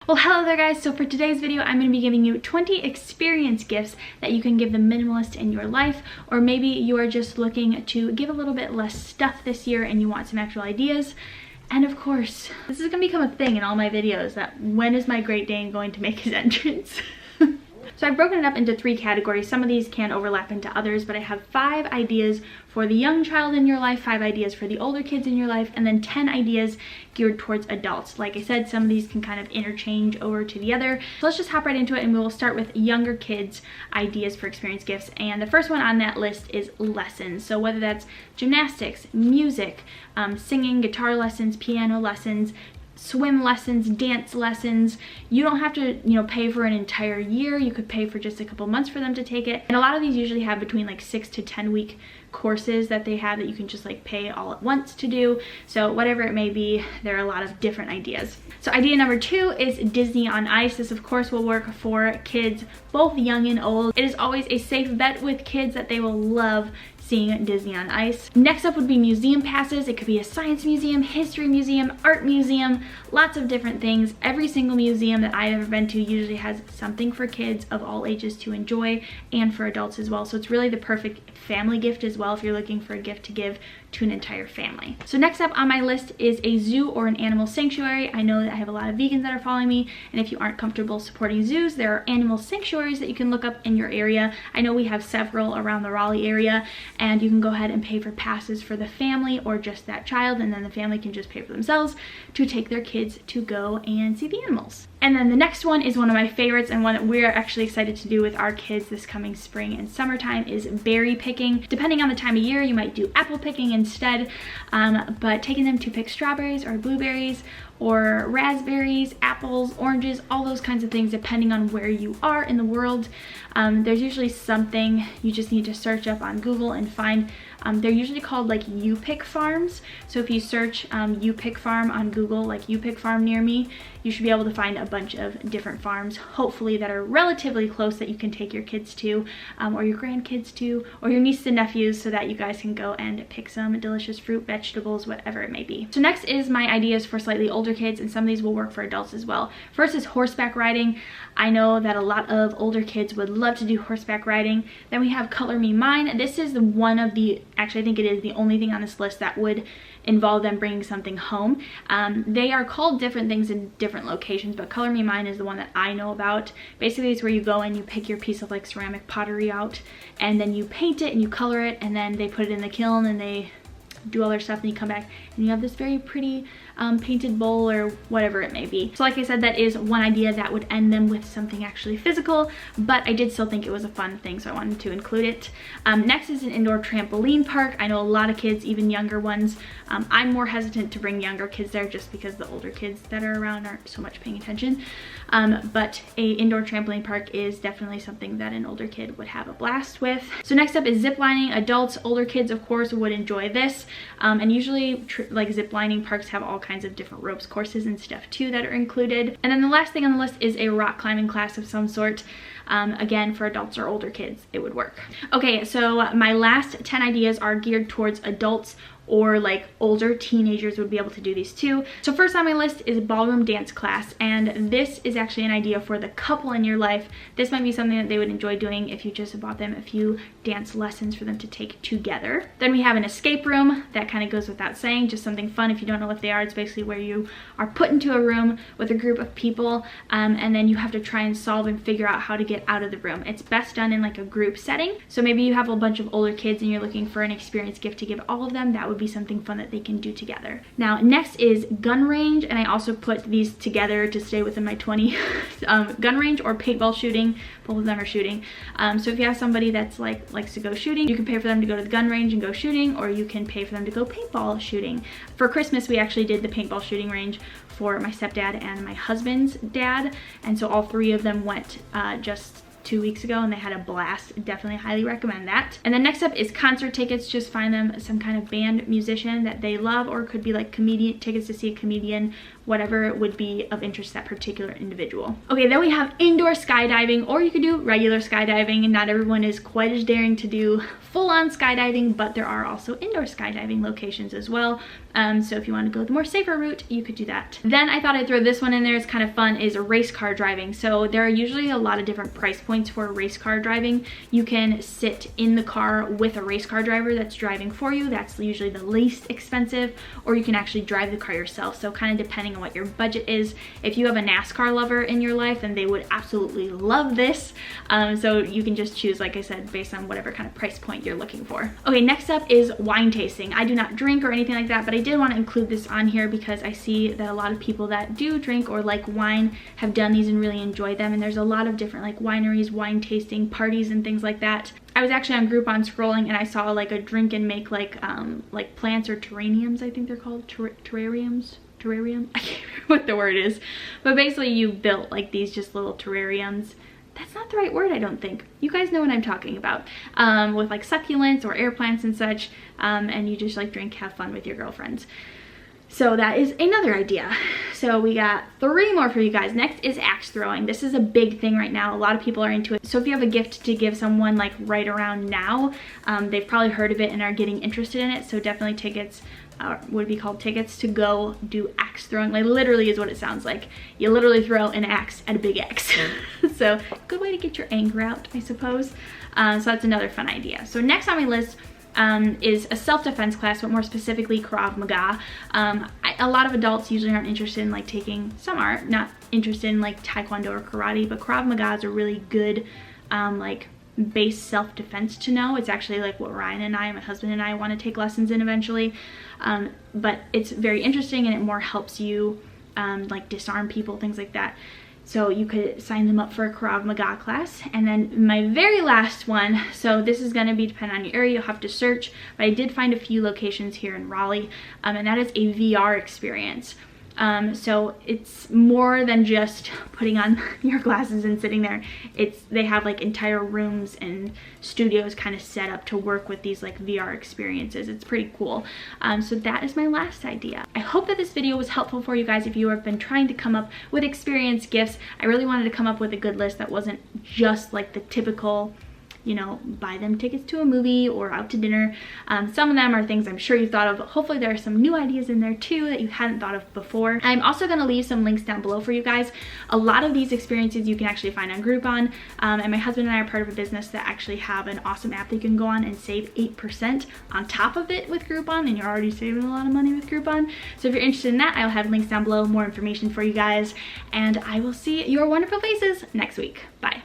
Well, hello there guys. So for today's video, I'm going to be giving you 20 experience gifts that you can give the minimalist in your life, or maybe you are just looking to give a little bit less stuff this year and you want some actual ideas. And of course, this is going to become a thing in all my videos, that when is my Great Dane going to make his entrance? So I've broken it up into 3 categories. Some of these can overlap into others, but I have 5 ideas for the young child in your life, 5 ideas for the older kids in your life, and then 10 ideas geared towards adults. Like I said, some of these can kind of interchange over to the other. So let's just hop right into it, and we will start with younger kids' ideas for experience gifts. And the first one on that list is lessons. So whether that's gymnastics, music, singing, guitar lessons, piano lessons, swim lessons, dance lessons. You don't have to, pay for an entire year. You could pay for just a couple months for them to take it. And a lot of these usually have between like 6 to 10 week courses that they have that you can just like pay all at once to do. So whatever it may be, there are a lot of different ideas. So idea number 2 is Disney on Ice. This of course will work for kids, both young and old. It is always a safe bet with kids that they will love seeing Disney on Ice. Next up would be museum passes. It could be a science museum, history museum, art museum, lots of different things. Every single museum that I've ever been to usually has something for kids of all ages to enjoy, and for adults as well. So it's really the perfect family gift as well if you're looking for a gift to give to an entire family. So next up on my list is a zoo or an animal sanctuary. I know that I have a lot of vegans that are following me, and if you aren't comfortable supporting zoos, there are animal sanctuaries that you can look up in your area. I know we have several around the Raleigh area, and you can go ahead and pay for passes for the family or just that child, and then the family can just pay for themselves to take their kids to go and see the animals. And then the next one is one of my favorites, and one that we're actually excited to do with our kids this coming spring and summertime, is berry picking. Depending on the time of year, you might do apple picking instead, but taking them to pick strawberries or blueberries or raspberries, apples, oranges, all those kinds of things depending on where you are in the world. There's usually something you just need to search up on Google and find. They're usually called like You Pick farms. So if you search You Pick farm on Google, like You Pick farm near me, you should be able to find a bunch of different farms, hopefully that are relatively close, that you can take your kids to, or your grandkids to, or your nieces and nephews, so that you guys can go and pick some delicious fruit, vegetables, whatever it may be. So next is my ideas for slightly older kids, and some of these will work for adults as well. First is horseback riding. I know that a lot of older kids would love to do horseback riding. Then we have Color Me Mine. This is one of the, actually I think it is the only thing on this list that would involve them bringing something home. They are called different things in different locations, but Color Me Mine is the one that I know about. Basically it's where you go and you pick your piece of like ceramic pottery out, and then you paint it and you color it, and then they put it in the kiln and they do all their stuff, and you come back and you have this very pretty painted bowl or whatever it may be. So like I said, that is one idea that would end them with something actually physical, but I did still think it was a fun thing, so I wanted to include it. Next is an indoor trampoline park. I know a lot of kids, even younger ones. I'm more hesitant to bring younger kids there just because the older kids that are around aren't so much paying attention. But a indoor trampoline park is definitely something that an older kid would have a blast with. So next up is zip lining. Adults, older kids of course would enjoy this. And usually like zip lining parks have all kinds of different ropes courses and stuff too that are included. And then the last thing on the list is a rock climbing class of some sort. Again, for adults or older kids, it would work. Okay, so my last 10 ideas are geared towards adults, or like older teenagers would be able to do these too. So first on my list is a ballroom dance class, and this is actually an idea for the couple in your life. This might be something that they would enjoy doing if you just bought them a few dance lessons for them to take together. Then we have an escape room. That kind of goes without saying, just something fun. If you don't know what they are, it's basically where you are put into a room with a group of people, and then you have to try and solve and figure out how to get out of the room. It's best done in like a group setting. So maybe you have a bunch of older kids and you're looking for an experience gift to give all of them. That would be something fun that they can do together. Now next is gun range, and I also put these together to stay within my 20. Gun range or paintball shooting, both of them are shooting. So if you have somebody that's likes to go shooting, you can pay for them to go to the gun range and go shooting, or you can pay for them to go paintball shooting. For Christmas we actually did the paintball shooting range for my stepdad and my husband's dad, and so all 3 of them went just 2 weeks ago, and they had a blast. Definitely highly recommend that. And then next up is concert tickets. Just find them some kind of band musician that they love, or it could be like comedian tickets to see a comedian whatever would be of interest to that particular individual. Okay, then we have indoor skydiving, or you could do regular skydiving, and not everyone is quite as daring to do full-on skydiving, but there are also indoor skydiving locations as well. So if you want to go the more safer route, you could do that. Then I thought I'd throw this one in there. It's kind of fun, is race car driving. So there are usually a lot of different price points for race car driving. You can sit in the car with a race car driver that's driving for you. That's usually the least expensive, or you can actually drive the car yourself. So kind of depending on what your budget is. If you have a NASCAR lover in your life, then they would absolutely love this. So you can just choose, like I said, based on whatever kind of price point you're looking for. Okay, next up is wine tasting. I do not drink or anything like that, but I did want to include this on here because I see that a lot of people that do drink or like wine have done these and really enjoyed them. And there's a lot of different like wineries, wine tasting parties and things like that. I was actually on Groupon scrolling and I saw like a drink and make like plants or terrariums, I think they're called, terrariums. Terrarium? I can't remember what the word is. But basically you built like these just little terrariums. That's not the right word, I don't think. You guys know what I'm talking about. With like succulents or air plants and such. And you just like drink, have fun with your girlfriends. So that is another idea. So we got 3 more for you guys. Next is axe throwing. This is a big thing right now. A lot of people are into it. So if you have a gift to give someone like right around now, they've probably heard of it and are getting interested in it. So definitely tickets, would be called tickets to go do axe throwing. Like literally is what it sounds like. You literally throw an axe at a big axe. So good way to get your anger out, I suppose. So that's another fun idea. So next on my list is a self-defense class, but more specifically Krav Maga. A lot of adults usually aren't interested in like taking, some are not interested in like Taekwondo or karate, but Krav Maga is a really good like base self-defense to know. It's actually like what Ryan and I, my husband and I, want to take lessons in eventually. But it's very interesting and it more helps you like disarm people, things like that. So you could sign them up for a Krav Maga class. And then my very last one, so this is gonna be dependent on your area, you'll have to search, but I did find a few locations here in Raleigh, and that is a VR experience. So it's more than just putting on your glasses and sitting there. They have like entire rooms and studios kind of set up to work with these like VR experiences. It's pretty cool. So that is my last idea. I hope that this video was helpful for you guys if you have been trying to come up with experience gifts. I really wanted to come up with a good list that wasn't just like the typical, you know, buy them tickets to a movie or out to dinner. Some of them are things I'm sure you've thought of. Hopefully there are some new ideas in there too that you hadn't thought of before. I'm also going to leave some links down below for you guys. A lot of these experiences you can actually find on Groupon, and my husband and I are part of a business that actually have an awesome app that you can go on and save 8% on top of it with Groupon, and you're already saving a lot of money with Groupon. So if you're interested in that, I'll have links down below, more information for you guys, and I will see your wonderful faces next week. Bye.